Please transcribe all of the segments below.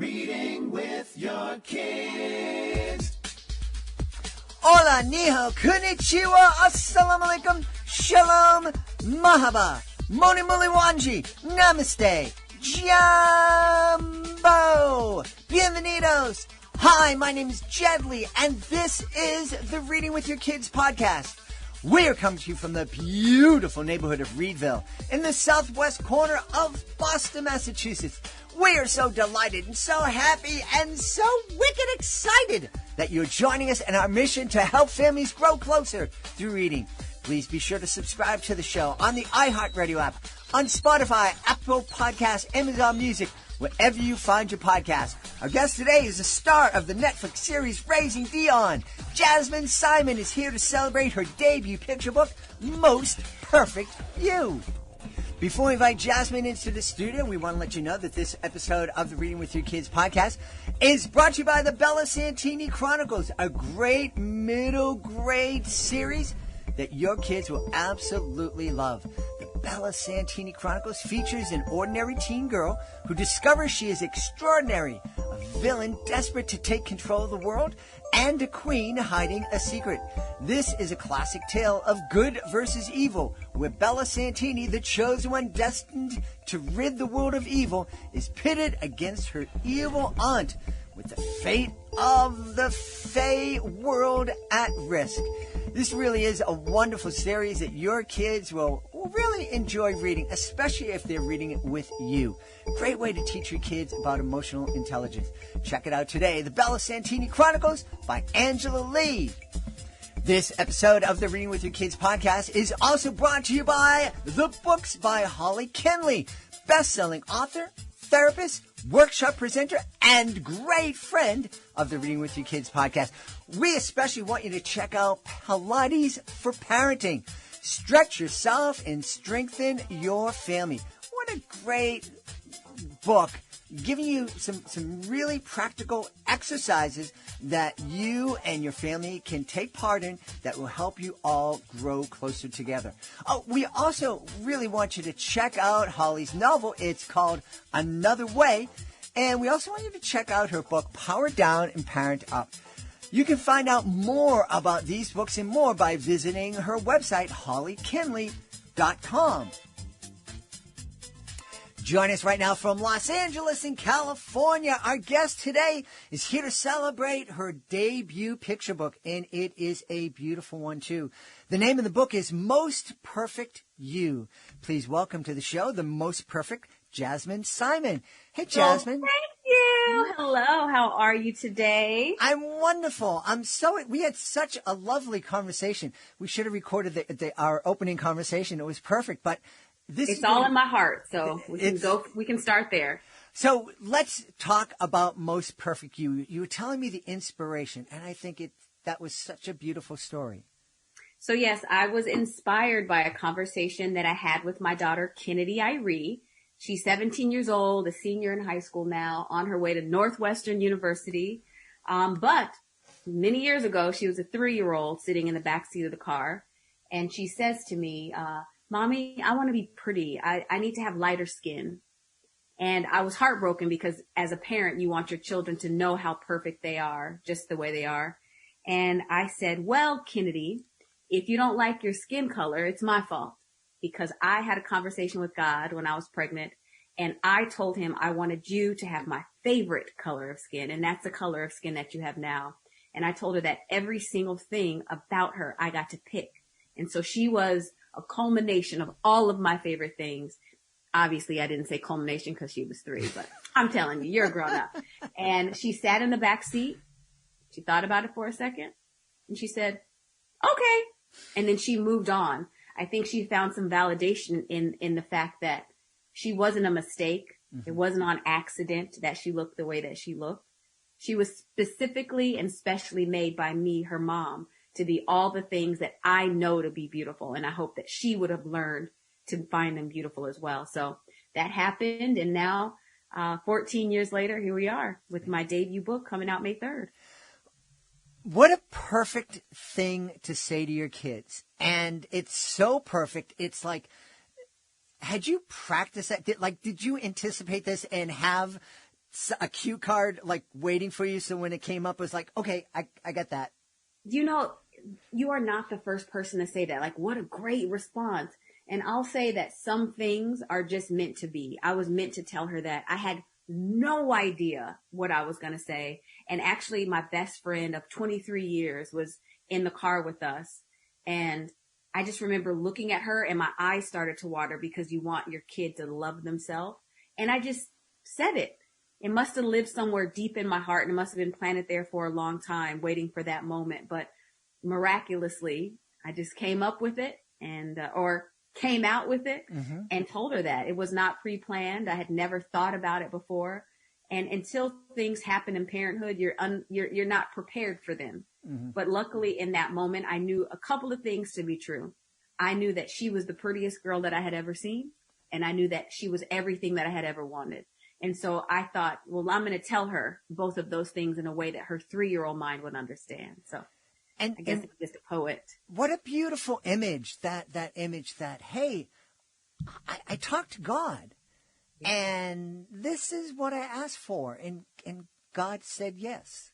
Reading with your kids. Hola, niho, konnichiwa, assalamu alaikum, shalom, mahaba, moni muli wanji, namaste, jambo, bienvenidos. Hi, my name is Jedley, and this is the Reading with Your Kids podcast. We are coming to you from the beautiful neighborhood of Reedville in the southwest corner of Boston, Massachusetts. We are so delighted and so happy and so wicked excited that you're joining us in our mission to help families grow closer through reading. Please be sure to subscribe to the show on the iHeartRadio app, on Spotify, Apple Podcasts, Amazon Music, wherever you find your podcast. Our guest today is the star of the Netflix series Raising Dion. Jazmyn Simon is here to celebrate her debut picture book, Most Perfect You. Before we invite Jazmyn into the studio, we want to let you know that this episode of the Reading with Your Kids podcast is brought to you by the Bella Santini Chronicles, a great middle grade series that your kids will absolutely love. The Bella Santini Chronicles features an ordinary teen girl who discovers she is extraordinary, a villain desperate to take control of the world, and a queen hiding a secret. This is a classic tale of good versus evil, where Bella Santini, the chosen one destined to rid the world of evil, is pitted against her evil aunt, with the fate of the Fae world at risk. This really is a wonderful series that your kids will really enjoy reading, especially if they're reading it with you. Great way to teach your kids about emotional intelligence. Check it out today, The Bella Santini Chronicles by Angela Lee. This episode of the Reading with Your Kids podcast is also brought to you by the books by Holly Kenley, best-selling author, therapist, workshop presenter, and great friend of the Reading with Your Kids podcast. We especially want you to check out Pilates for Parenting. Stretch yourself and strengthen your family. What a great book, giving you some really practical exercises that you and your family can take part in that will help you all grow closer together. Oh, we also really want you to check out Holly's novel. It's called Another Way. And we also want you to check out her book, Power Down and Parent Up. You can find out more about these books and more by visiting her website, hollykenley.com. Join us right now from Los Angeles in California. Our guest today is here to celebrate her debut picture book, and it is a beautiful one, too. The name of the book is Most Perfect You. Please welcome to the show the most perfect Jazmyn Simon. Hey, Jazmyn. Well, thank you. Hello. How are you today? I'm wonderful. We had such a lovely conversation. We should have recorded our opening conversation. It was perfect, but it's all in my heart, so we can start there. So let's talk about Most Perfect You. You were telling me the inspiration, and I think that was such a beautiful story. So yes, I was inspired by a conversation that I had with my daughter, Kennedy Irie. She's 17 years old, a senior in high school now, on her way to Northwestern University. But many years ago, she was a 3-year-old sitting in the backseat of the car, and she says to me, Mommy, I want to be pretty. I need to have lighter skin. And I was heartbroken because as a parent, you want your children to know how perfect they are, just the way they are. And I said, well, Kennedy, if you don't like your skin color, it's my fault, because I had a conversation with God when I was pregnant, and I told him I wanted you to have my favorite color of skin, and that's the color of skin that you have now. And I told her that every single thing about her I got to pick. And so she was a culmination of all of my favorite things. Obviously, I didn't say culmination because she was 3, but I'm telling you, you're a grown up. And she sat in the back seat. She thought about it for a second, and she said, okay. And then she moved on. I think she found some validation in the fact that she wasn't a mistake. Mm-hmm. It wasn't on accident that she looked the way that she looked. She was specifically and specially made by me, her mom, to be all the things that I know to be beautiful. And I hope that she would have learned to find them beautiful as well. So that happened. And now, 14 years later, here we are with my debut book coming out May 3rd. What a perfect thing to say to your kids. And it's so perfect. It's like, had you practiced that? Did you anticipate this and have a cue card like waiting for you. So when it came up, it was like, okay, I get that. You know, you are not the first person to say that. Like, what a great response. And I'll say that some things are just meant to be. I was meant to tell her that. I had no idea what I was going to say. And actually, my best friend of 23 years was in the car with us. And I just remember looking at her and my eyes started to water because you want your kid to love themselves. And I just said it. It must have lived somewhere deep in my heart and it must have been planted there for a long time, waiting for that moment. But miraculously, I just came up with it or came out with it and told her that. It was not pre-planned. I had never thought about it before. And until things happen in parenthood, you're not prepared for them. But luckily in that moment, I knew a couple of things to be true. I knew that she was the prettiest girl that I had ever seen. And I knew that she was everything that I had ever wanted. And so I thought, well, I'm going to tell her both of those things in a way that her 3-year-old mind would understand. So I guess I'm just a poet. What a beautiful image, that image that, hey, I talked to God and this is what I asked for. And God said yes.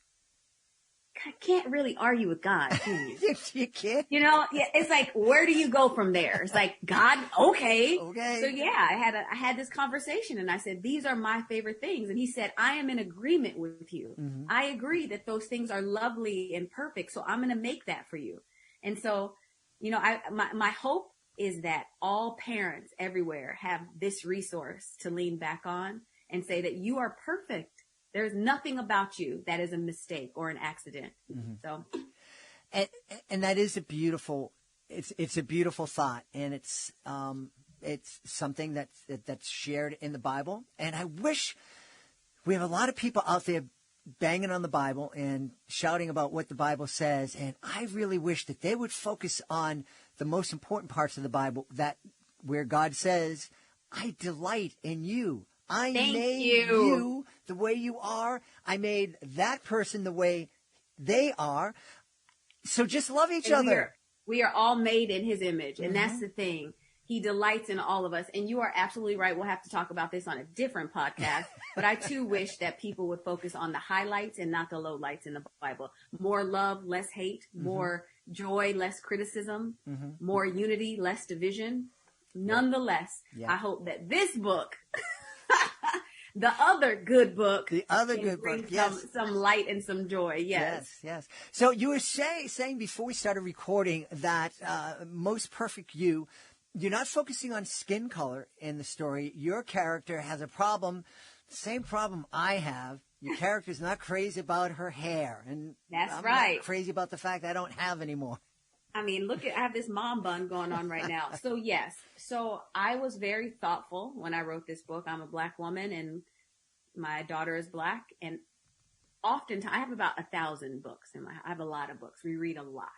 I can't really argue with God, can you? You can't. You know, it's like, where do you go from there? It's like, God, okay. Okay. So yeah, I had this conversation and I said, these are my favorite things. And he said, I am in agreement with you. I agree that those things are lovely and perfect. So I'm going to make that for you. And so, you know, my hope is that all parents everywhere have this resource to lean back on and say that you are perfect. There's nothing about you that is a mistake or an accident. So, and that is a beautiful. It's a beautiful thought, and it's something that's shared in the Bible. And I wish we have a lot of people out there banging on the Bible and shouting about what the Bible says. And I really wish that they would focus on the most important parts of the Bible, that where God says, "I delight in you. I made you the way you are. I made that person the way they are. So just love each other." We are all made in his image. And that's the thing. He delights in all of us. And you are absolutely right. We'll have to talk about this on a different podcast. But I too wish that people would focus on the highlights and not the lowlights in the Bible. More love, less hate. More joy, less criticism. More unity, less division. Nonetheless, I hope that this book... the other good book. Yes. Some light and some joy. Yes. So you were saying before we started recording that Most Perfect you're not focusing on skin color in the story. Your character has a problem, the same problem I have. Your character's not crazy about her hair. And I'm not crazy about the fact I don't have anymore. I mean, I have this mom bun going on right now. So yes. So I was very thoughtful when I wrote this book. I'm a Black woman and my daughter is Black. And oftentimes I have about 1,000 books I have a lot of books. We read a lot.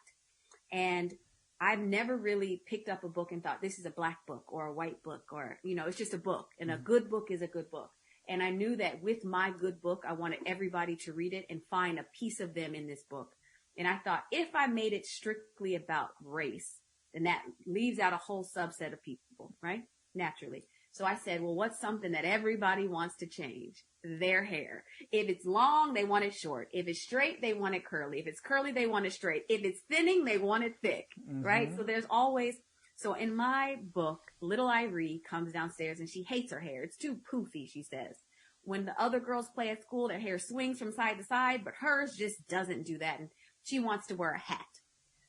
And I've never really picked up a book and thought this is a Black book or a white book or, it's just a book. And a good book is a good book. And I knew that with my good book, I wanted everybody to read it and find a piece of them in this book. And I thought if I made it strictly about race, then that leaves out a whole subset of people, right? Naturally. So I said, well, what's something that everybody wants to change? Their hair. If it's long, they want it short. If it's straight, they want it curly. If it's curly, they want it straight. If it's thinning, they want it thick, right? So there's always, so in my book, little Irie comes downstairs and she hates her hair. It's too poofy, she says. When the other girls play at school, their hair swings from side to side, but hers just doesn't do that. And she wants to wear a hat.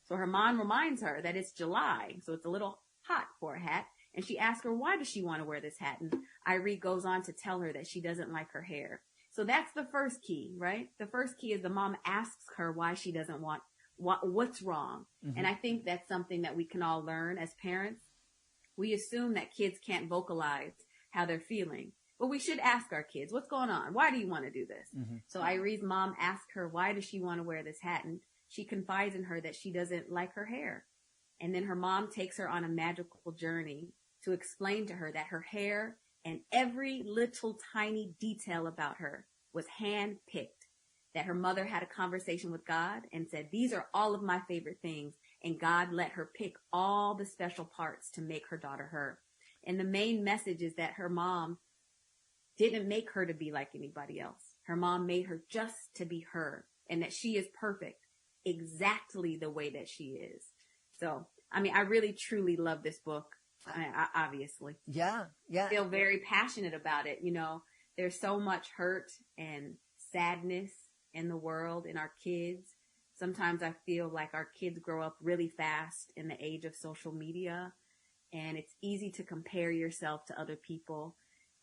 So her mom reminds her that it's July, so it's a little hot for a hat. And she asks her, why does she want to wear this hat? And Irie goes on to tell her that she doesn't like her hair. So that's the first key, right? The first key is the mom asks her why she doesn't want, what's wrong. And I think that's something that we can all learn as parents. We assume that kids can't vocalize how they're feeling. But we should ask our kids, what's going on? Why do you want to do this? So Irie's mom asked her, why does she want to wear this hat? And she confides in her that she doesn't like her hair. And then her mom takes her on a magical journey to explain to her that her hair and every little tiny detail about her was hand-picked, that her mother had a conversation with God and said, these are all of my favorite things. And God let her pick all the special parts to make her daughter her. And the main message is that her mom didn't make her to be like anybody else. Her mom made her just to be her, and that she is perfect exactly the way that she is. So, I mean, I really, truly love this book. Obviously. Yeah. I feel very passionate about it. You know, there's so much hurt and sadness in the world, in our kids. Sometimes I feel like our kids grow up really fast in the age of social media, and it's easy to compare yourself to other people.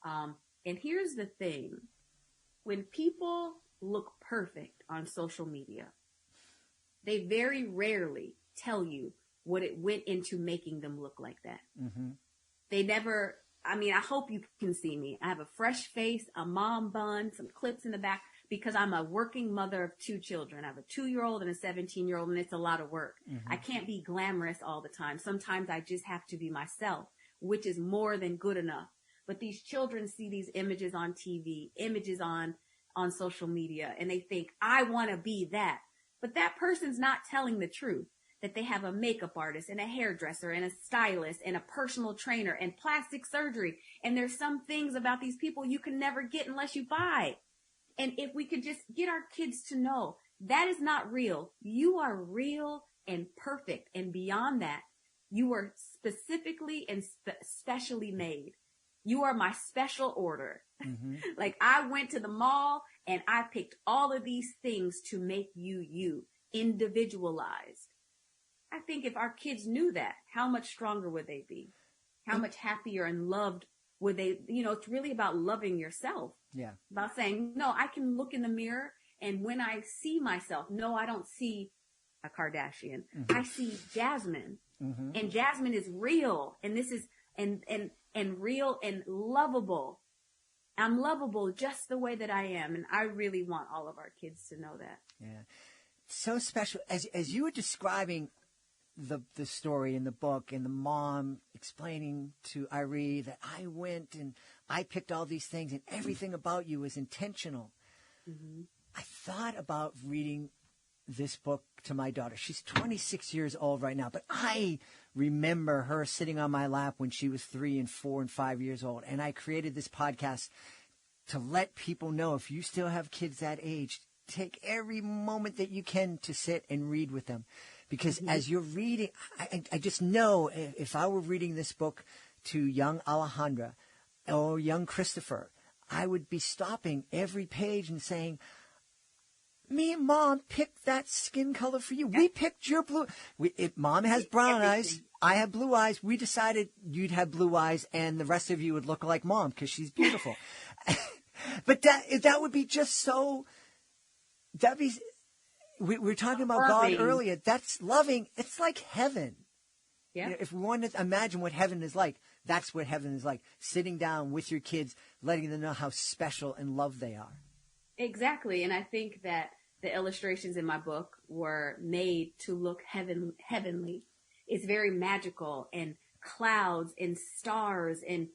And here's the thing. When people look perfect on social media, they very rarely tell you what it went into making them look like that. Mm-hmm. They never, I mean, I hope you can see me. I have a fresh face, a mom bun, some clips in the back, because I'm a working mother of 2 children. I have a 2-year-old and a 17-year-old, and it's a lot of work. Mm-hmm. I can't be glamorous all the time. Sometimes I just have to be myself, which is more than good enough. But these children see these images on TV, images on social media, and they think, I want to be that. But that person's not telling the truth. That they have a makeup artist and a hairdresser and a stylist and a personal trainer and plastic surgery. And there's some things about these people you can never get unless you buy. And if we could just get our kids to know that is not real. You are real and perfect. And beyond that, you are specifically and specially made. You are my special order. Mm-hmm. Like I went to the mall and I picked all of these things to make you, individualized. I think if our kids knew that, how much stronger would they be? How much happier and loved would they, you know, it's really about loving yourself. Yeah. About saying, no, I can look in the mirror, and when I see myself, no, I don't see a Kardashian. Mm-hmm. I see Jazmyn. Mm-hmm. And Jazmyn is real. And this is, and real and lovable. I'm lovable just the way that I am. And I really want all of our kids to know that. Yeah. So special. As you were describing the story in the book, and the mom explaining to Irie that I went and I picked all these things and everything about you was intentional. Mm-hmm. I thought about reading this book to my daughter. She's 26 years old right now, but I remember her sitting on my lap when she was 3 and 4 and 5 years old. And I created this podcast to let people know, if you still have kids that age, take every moment that you can to sit and read with them. Because as you're reading, I just know if I were reading this book to young Alejandra or young Christopher, I would be stopping every page and saying, me and Mom picked that skin color for you. We picked your blue. Mom has brown eyes. I have blue eyes. We decided you'd have blue eyes and the rest of you would look like Mom because she's beautiful. But that would be just so, that'd be... We were talking about God earlier. That's loving. It's like heaven. Yeah. You know, if we want to imagine what heaven is like, that's what heaven is like. Sitting down with your kids, letting them know how special and loved they are. Exactly. And I think that the illustrations in my book were made to look heavenly. It's very magical, and clouds and stars and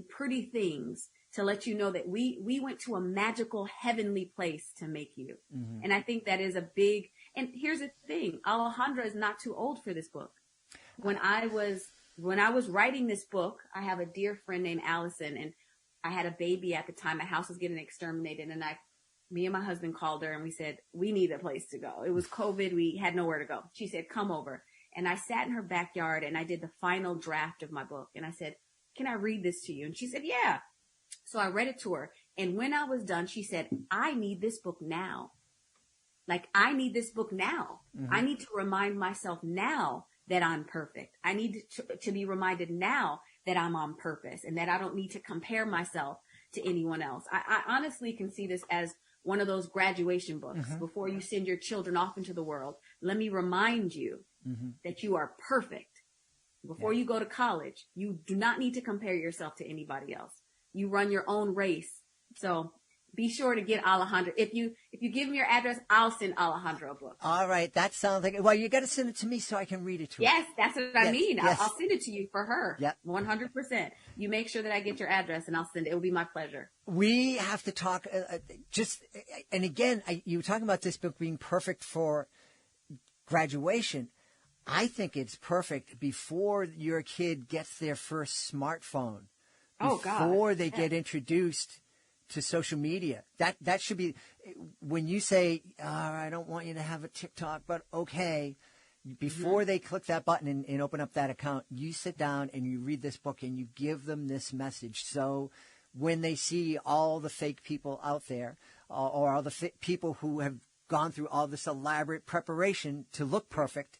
pretty things, to let you know that we went to a magical heavenly place to make you. Mm-hmm. And I think that is a big, and here's the thing, Alejandra is not too old for this book. When I was writing this book, I have a dear friend named Allison, and I had a baby at the time. My house was getting exterminated, and me and my husband called her and we said, we need a place to go. It was COVID. We had nowhere to go. She said, come over. And I sat in her backyard and I did the final draft of my book. And I said, can I read this to you? And she said, yeah. So I read it to her. And when I was done, she said, I need this book now. Like, I need this book now. Mm-hmm. I need to remind myself now that I'm perfect. I need to be reminded now that I'm on purpose and that I don't need to compare myself to anyone else. I honestly can see this as one of those graduation books. Mm-hmm. Before you send your children off into the world, let me remind you that you are perfect. Before you go to college, you do not need to compare yourself to anybody else. You run your own race. So be sure to get Alejandra. If you give me your address, I'll send Alejandra a book. All right. That sounds like, well, you got to send it to me so I can read it to her. Yes, that's what I mean. Yes. I'll send it to you for her. Yep. 100%. You make sure that I get your address and I'll send it. It will be my pleasure. We have to talk and again, you were talking about this book being perfect for graduation. I think it's perfect before your kid gets their first smartphone. Before they get introduced to social media. That should be, when you say, I don't want you to have a TikTok, but okay, before they click that button and open up that account, you sit down and you read this book and you give them this message. So when they see all the fake people out there, or all the people who have gone through all this elaborate preparation to look perfect,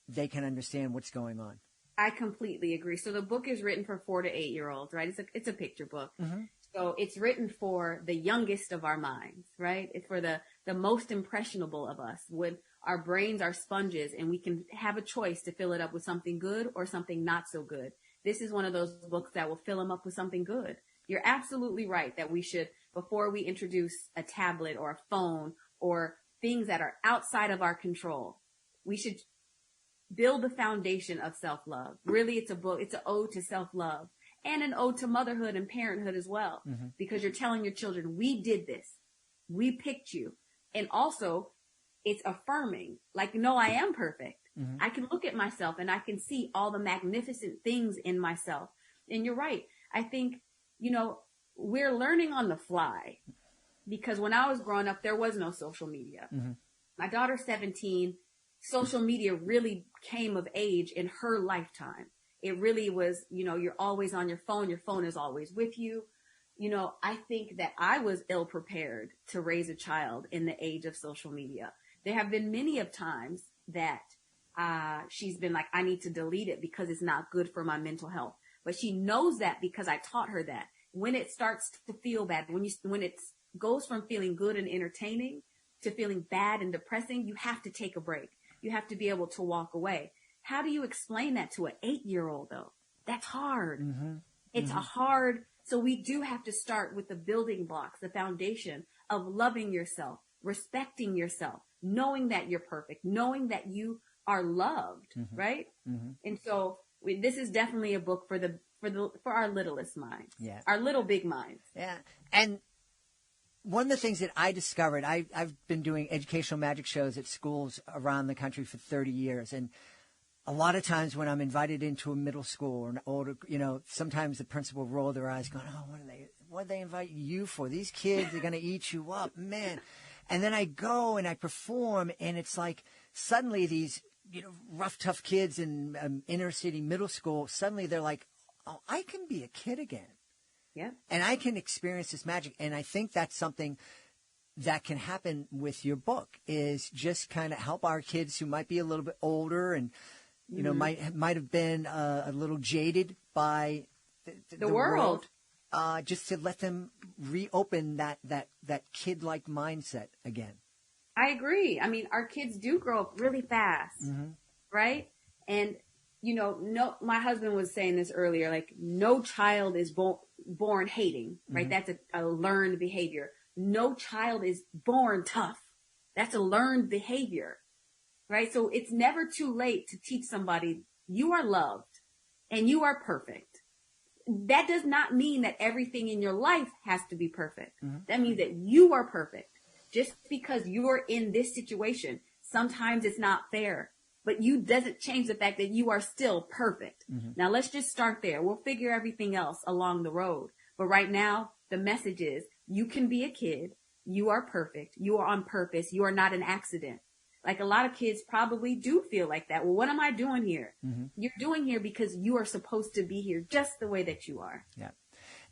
they can understand what's going on. I completely agree. So the book is written for 4 to 8 year olds, right? It's a picture book. Mm-hmm. So it's written for the youngest of our minds, right? It's for the most impressionable of us, when our brains are sponges and we can have a choice to fill it up with something good or something not so good. This is one of those books that will fill them up with something good. You're absolutely right that we should, before we introduce a tablet or a phone or things that are outside of our control, we should build the foundation of self-love. Really, it's a book. It's an ode to self-love and an ode to motherhood and parenthood as well, because you're telling your children, we did this. We picked you. And also, it's affirming, like, no, I am perfect. I can look at myself and I can see all the magnificent things in myself. And you're right. I think, we're learning on the fly, because when I was growing up, there was no social media. My daughter's 17. Social media really came of age in her lifetime. It really was, you're always on your phone. Your phone is always with you. I think that I was ill prepared to raise a child in the age of social media. There have been many of times that she's been like, I need to delete it because it's not good for my mental health. But she knows that because I taught her that. When it starts to feel bad, when it goes from feeling good and entertaining to feeling bad and depressing, you have to take a break. You have to be able to walk away. How do you explain that to an 8-year-old though? That's hard. It's a hard. So we do have to start with the building blocks, the foundation of loving yourself, respecting yourself, knowing that you're perfect, knowing that you are loved, right? And so this is definitely a book for our littlest minds, our little big minds. Yeah. And one of the things that I discovered, I've been doing educational magic shows at schools around the country for 30 years. And a lot of times when I'm invited into a middle school or an older, sometimes the principal roll their eyes going, oh, what do they invite you for? These kids are going to eat you up, man. And then I go and I perform, and it's like suddenly these, rough, tough kids in inner city middle school, suddenly they're like, oh, I can be a kid again. Yeah. And I can experience this magic. And I think that's something that can happen with your book, is just kind of help our kids who might be a little bit older and, might have been a little jaded by the world. Just to let them reopen that kid-like mindset again. I agree. I mean, our kids do grow up really fast, right? And, my husband was saying this earlier, like, no child is born hating, right? That's a learned behavior. No child is born tough. That's a learned behavior, right? So it's never too late to teach somebody you are loved and you are perfect. That does not mean that everything in your life has to be perfect. That means that you are perfect. Just because you're in this situation, sometimes it's not fair, but you doesn't change the fact that you are still perfect. Now let's just start there. We'll figure everything else along the road. But right now, the message is you can be a kid. You are perfect. You are on purpose. You are not an accident. Like, a lot of kids probably do feel like that. Well, what am I doing here? You're doing here because you are supposed to be here just the way that you are. Yeah.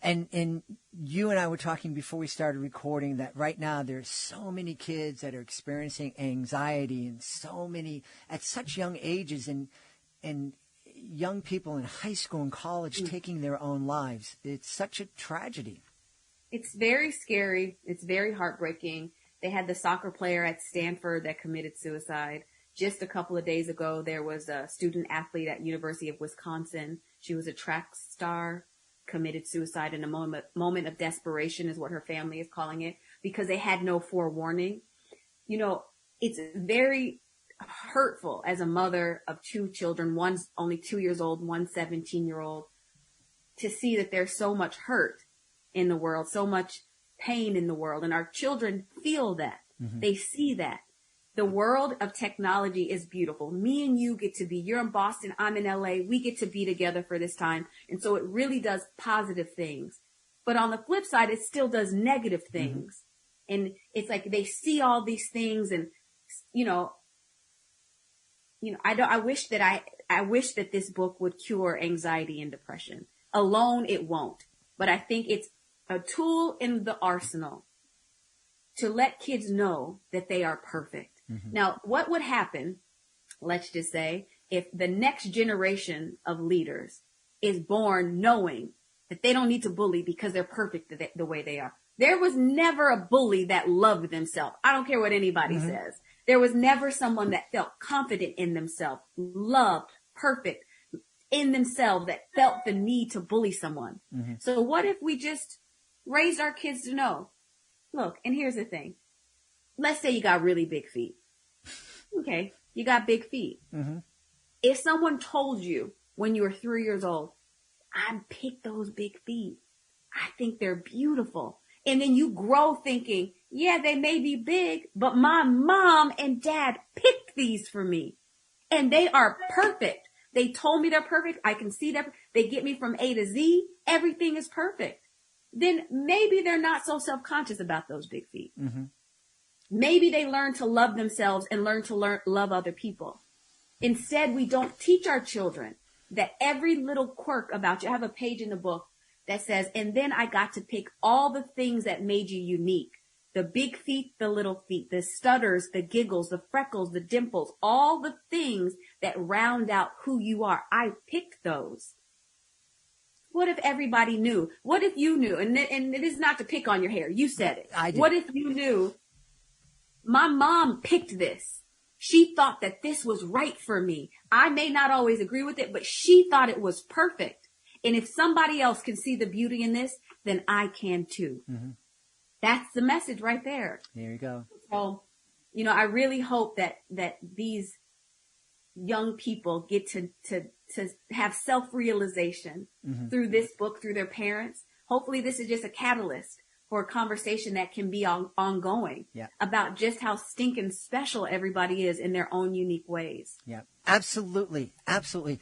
And you and I were talking before we started recording that right now there's so many kids that are experiencing anxiety, and so many at such young ages, and young people in high school and college taking their own lives. It's such a tragedy. It's very scary. It's very heartbreaking. They had the soccer player at Stanford that committed suicide. Just a couple of days ago, there was a student athlete at University of Wisconsin. She was a track star, committed suicide in a moment of desperation, is what her family is calling it, because they had no forewarning. It's very hurtful as a mother of 2 children. One's only 2 years old, one's 17-year-old, to see that there's so much hurt in the world, so much pain in the world. And our children feel that. They see that. The world of technology is beautiful. Me and you get to be, you're in Boston, I'm in LA. We get to be together for this time. And so it really does positive things. But on the flip side, it still does negative things. And it's like they see all these things and, I wish that this book would cure anxiety and depression. Alone, it won't. But I think it's a tool in the arsenal to let kids know that they are perfect. Now, what would happen, let's just say, if the next generation of leaders is born knowing that they don't need to bully because they're perfect the way they are? There was never a bully that loved themselves. I don't care what anybody says. There was never someone that felt confident in themselves, loved, perfect in themselves, that felt the need to bully someone. So what if we just raised our kids to know, look, and here's the thing. Let's say you got really big feet. Okay, you got big feet. If someone told you when you were 3 years old, I picked those big feet, I think they're beautiful. And then you grow thinking, yeah, they may be big, but my mom and dad picked these for me. And they are perfect. They told me they're perfect. I can see that. They get me from A to Z. Everything is perfect. Then maybe they're not so self-conscious about those big feet. Maybe they learn to love themselves and learn to love other people. Instead, we don't teach our children that every little quirk about you. I have a page in the book that says, and then I got to pick all the things that made you unique. The big feet, the little feet, the stutters, the giggles, the freckles, the dimples, all the things that round out who you are. I picked those. What if everybody knew? What if you knew? And it is not to pick on your hair. You said it. I did. What if you knew? My mom picked this. She thought that this was right for me. I may not always agree with it, but she thought it was perfect. And if somebody else can see the beauty in this, then I can too. That's the message right there. There you go. So, I really hope that these young people get to have self-realization through this book, through their parents. Hopefully this is just a catalyst for a conversation that can be ongoing about just how stinking special everybody is in their own unique ways. Yeah, absolutely. Absolutely.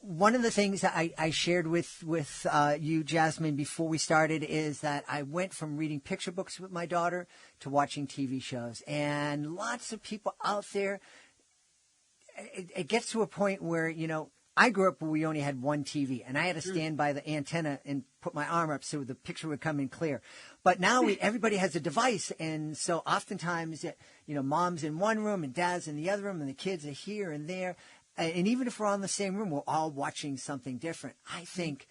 One of the things that I shared with you, Jazmyn, before we started is that I went from reading picture books with my daughter to watching TV shows. And lots of people out there, it gets to a point where, I grew up where we only had one TV, and I had to stand by the antenna and put my arm up so the picture would come in clear. But now everybody has a device, and so oftentimes, mom's in one room and dad's in the other room, and the kids are here and there. And even if we're all in the same room, we're all watching something different. I think,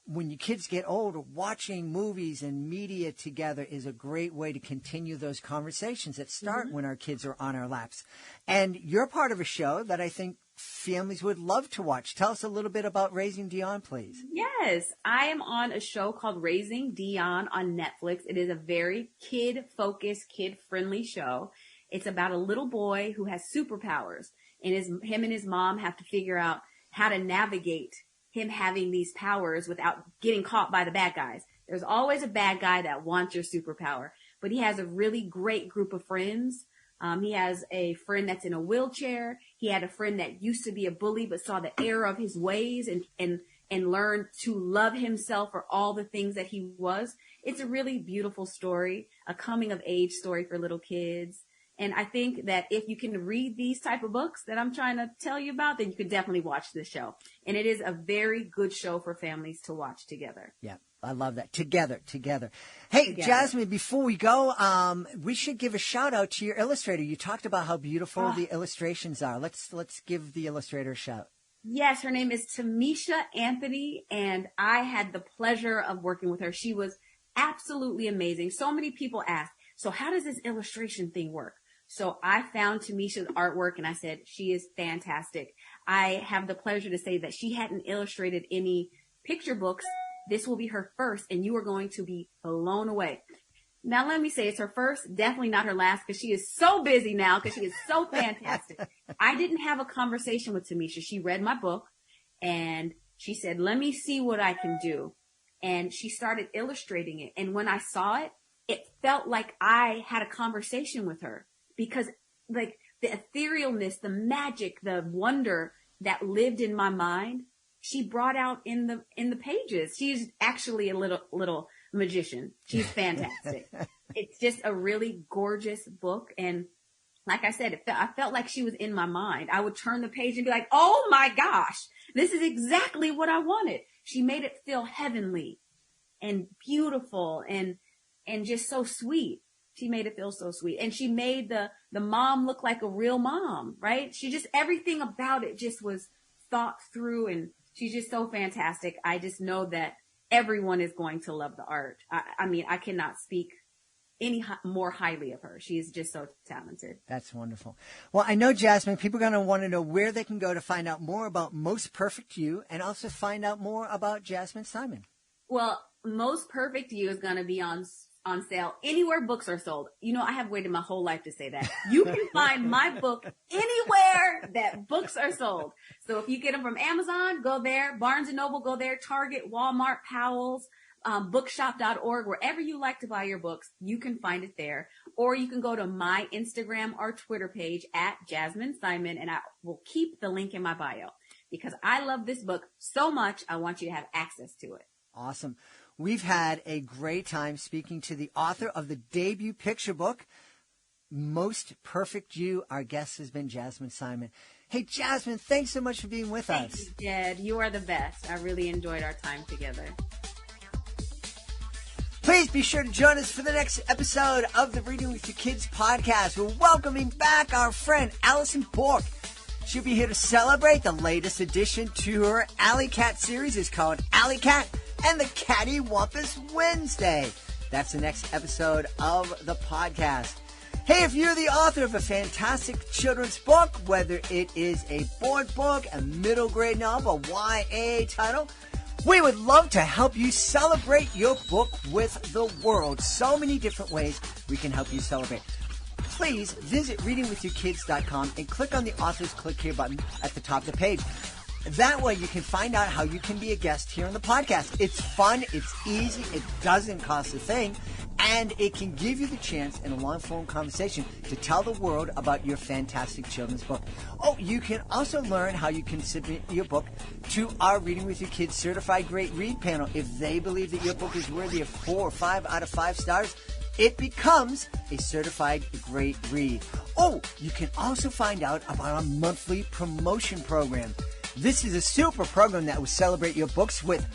when your kids get older, watching movies and media together is a great way to continue those conversations that start when our kids are on our laps. And you're part of a show that I think families would love to watch. Tell us a little bit about Raising Dion, please. Yes, I am on a show called Raising Dion on Netflix. It is a very kid-focused, kid-friendly show. It's about a little boy who has superpowers, and him and his mom have to figure out how to navigate him having these powers without getting caught by the bad guys. There's always a bad guy that wants your superpower, but he has a really great group of friends. He has a friend that's in a wheelchair. He had a friend that used to be a bully but saw the error of his ways and learned to love himself for all the things that he was. It's a really beautiful story, a coming of age story for little kids. And I think that if you can read these type of books that I'm trying to tell you about, then you could definitely watch this show. And it is a very good show for families to watch together. Yeah, I love that. Together. Hey, Jazmyn, before we go, we should give a shout out to your illustrator. You talked about how beautiful the illustrations are. Let's give the illustrator a shout. Yes, her name is Tamisha Anthony, and I had the pleasure of working with her. She was absolutely amazing. So many people ask, so how does this illustration thing work? So I found Tamisha's artwork and I said, she is fantastic. I have the pleasure to say that she hadn't illustrated any picture books. This will be her first, and you are going to be blown away. Now, let me say it's her first, definitely not her last, because she is so busy now, because she is so fantastic. I didn't have a conversation with Tamisha. She read my book and she said, let me see what I can do. And she started illustrating it. And when I saw it, it felt like I had a conversation with her. Because like the etherealness, the magic, the wonder that lived in my mind she brought out in the pages. She's actually a little magician. She's fantastic. It's just a really gorgeous book. And like I said, I felt like she was in my mind. I would turn the page and be like, oh my gosh, this is exactly what I wanted. She made it feel heavenly and beautiful and just so sweet. She made it feel so sweet. And she made the mom look like a real mom, right? She just, everything about it just was thought through, and she's just so fantastic. I just know that everyone is going to love the art. I mean, I cannot speak any more highly of her. She is just so talented. That's wonderful. Well, I know, Jazmyn, people are going to want to know where they can go to find out more about Most Perfect You and also find out more about Jazmyn Simon. Well, Most Perfect You is going to be on sale anywhere books are sold. You know, I have waited my whole life to say that. You can find my book anywhere that books are sold. So if you get them from Amazon, go there. Barnes & Noble, go there. Target, Walmart, Powell's, bookshop.org, wherever you like to buy your books, you can find it there. Or you can go to my Instagram or Twitter page at Jazmyn Simon, and I will keep the link in my bio because I love this book so much. I want you to have access to it. Awesome. We've had a great time speaking to the author of the debut picture book, Most Perfect You. Our guest has been Jazmyn Simon. Hey, Jazmyn, thanks so much for being with us. Thank you, Jed. You are the best. I really enjoyed our time together. Please be sure to join us for the next episode of the Reading with Your Kids podcast. We're welcoming back our friend Allison Bork. She'll be here to celebrate the latest addition to her Alley Cat series. It's called Alley Cat and the Catty Wampus Wednesday. That's the next episode of the podcast. Hey, if you're the author of a fantastic children's book, whether it is a board book, a middle grade novel, a YA title, we would love to help you celebrate your book with the world. So many different ways we can help you celebrate. Please visit readingwithyourkids.com and click on the author's Click Here button at the top of the page. That way you can find out how you can be a guest here on the podcast. It's fun, it's easy, it doesn't cost a thing, and it can give you the chance in a long-form conversation to tell the world about your fantastic children's book. Oh, you can also learn how you can submit your book to our Reading with Your Kids Certified Great Read panel. If they believe that your book is worthy of 4 or 5 out of 5 stars, it becomes a certified great read. Oh, you can also find out about our monthly promotion program. This is a super program that will celebrate your books with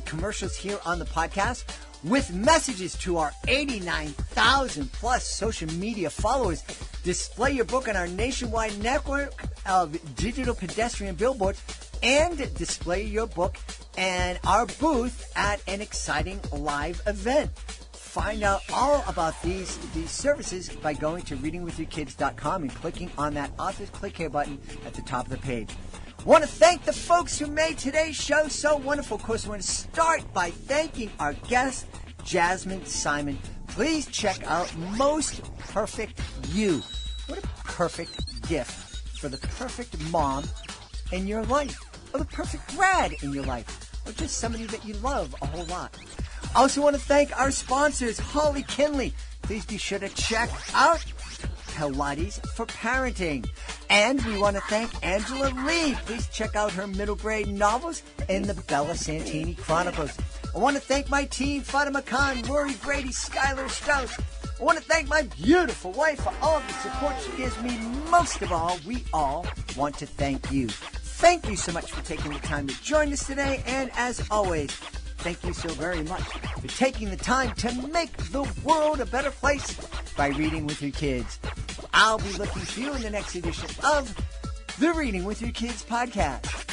commercials here on the podcast, with messages to our 89,000 plus social media followers. Display your book on our nationwide network of digital pedestrian billboards, and display your book and our booth at an exciting live event. Find out all about these services by going to readingwithyourkids.com and clicking on that author's Click Here button at the top of the page. Want to thank the folks who made today's show so wonderful. Of course, I want to start by thanking our guest, Jazmyn Simon. Please check out Most Perfect You. What a perfect gift for the perfect mom in your life, or the perfect dad in your life, or just somebody that you love a whole lot. I also want to thank our sponsors, Holly Kinley. Please be sure to check out Pilates for Parenting. And we want to thank Angela Lee. Please check out her middle grade novels in the Bella Santini Chronicles. I want to thank my team, Fatima Khan, Rory Brady, Skylar Strauss. I want to thank my beautiful wife for all the support she gives me. Most of all, we all want to thank you. Thank you so much for taking the time to join us today. And as always, thank you so very much for taking the time to make the world a better place by reading with your kids. I'll be looking for you in the next edition of the Reading with Your Kids podcast.